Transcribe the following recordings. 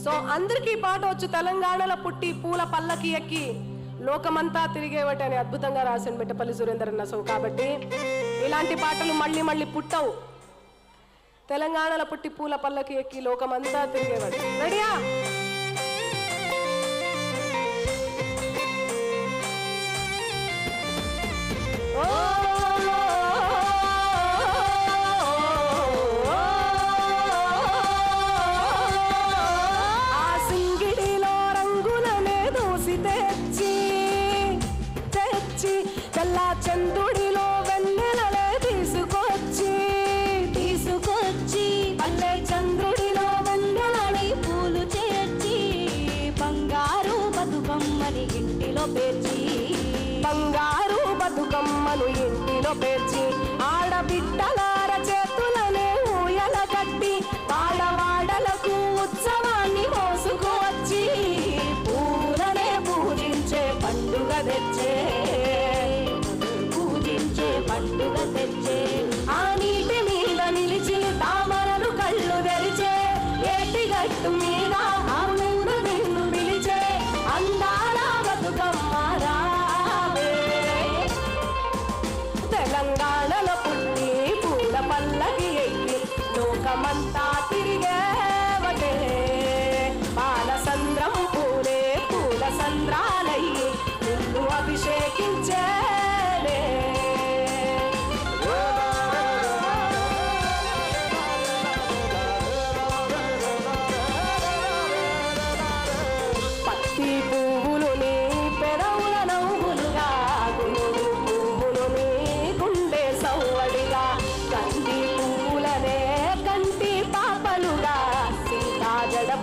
So అందరికీ పాట వచ్చు. తెలంగాణలో పుట్టి పూల పల్లకి ఎక్కి లోకమంతా తిరిగేవటి అని అద్భుతంగా రాసిన మిట్టపల్లి సురేందర్ అన్న. సో కాబట్టి ఇలాంటి పాటలు మళ్ళీ మళ్ళీ పుట్టవు. తెలంగాణలో పుట్టి పూల పల్లకి ఎక్కి లోకమంతా తిరిగేవాడు. రెడీయా? చంద్రుడిలో వెన్నెలలే తీసుకొచ్చి పల్లె చంద్రుడిలో వెన్నెలని పూలు చేర్చి బంగారు బతుకమ్మని ఇంటిలో పేర్చి ఆడబిడ్డలార చేతులనే ఊయల కట్టి వాడవాడలకు ఉత్సవాన్ని మోసుకువచ్చి పూలనే పూజించే పండుగ తెచ్చే ఆ నీటి మీద నిలిచి తామరలు కళ్ళు తెరిచే ఏటి గట్టు మీద ఆనంద నిన్ను పిలిచే అందాల బతుకమ్మ రావే. తెలంగాణలో పుట్టి పూల పల్లకి ఎక్కి లోకమంతా తిరిగేవటే పాలసంద్రం పూలే పూల సంద్రాలయ్యి నిన్ను అభిషేకించే.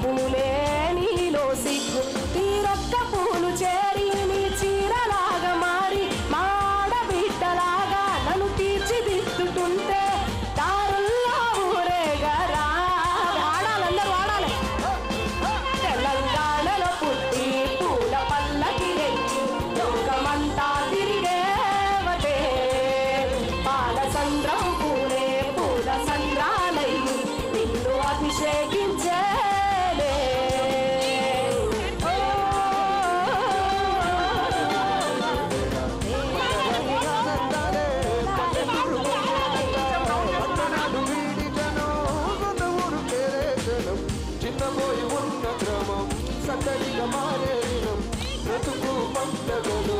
పూలే నీలో సిగ్గు తీరొక్క పూలు చేరి నీ చీరలాగా మారి మాడబిడ్డలాగా నన్ను తీర్చిదిద్దుతుంటే దారుల్లో ఊరేగరా. వాడాలందరూ వాడాలి. తెలంగాణలో పుట్టి పూల పల్లకి ఎక్కి లోకమంతా తిరిగేవటే పాలసంద్రం పూలే పూల సంద్రాలయ్యి నిన్ను అభిషేకించే. చిన్నపోయి ఉన్న క్రమం సకలిగా మారే దినం బ్రతుకు పంటగలు.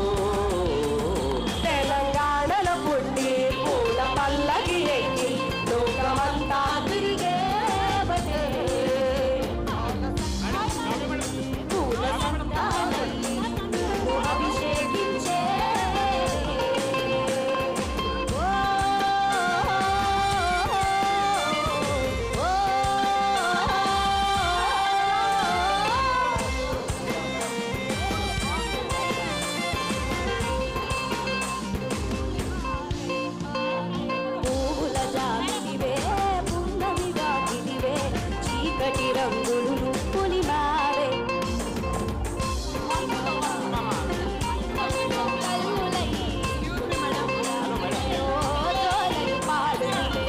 తెలంగాణలో పుట్టి పూల పల్లకి ఎక్కి లోకమంతా తిరిగేవటే పూల సంతానల్లి నిన్ను అభిషేకించే. రంగులు పులి మారే పాడులే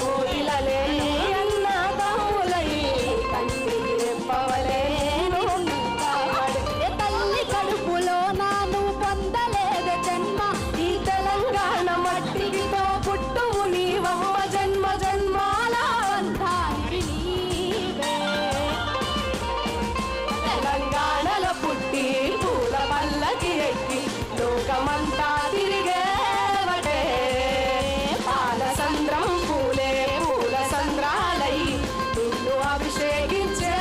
కోయిలలే అన్న తమ్ములై కంటి రెప్పవలే తల్లి కడుపులో నాను పొందలేదు జన్మ ఈ తెలంగాణ మట్టితో పుట్టువు నీవమ్మ జన్మ జన్మాల తెలంగాణలో పుట్టి పూల పల్లకి ఎక్కి లోకమంతా తిరిగేవటే పాలసంద్రం పూలే పూల సంద్రాలయ్యి నిన్ను అభిషేకించే.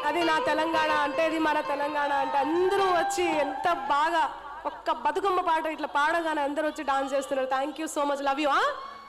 అది నా తెలంగాణ అంటే, ఇది మన తెలంగాణ అంటే అందరూ వచ్చి ఎంత బాగా ఒక్క బతుకమ్మ పాట ఇట్లా పాడగానే అందరూ వచ్చి డాన్స్ చేస్తున్నారు. Thank you so much. Love you.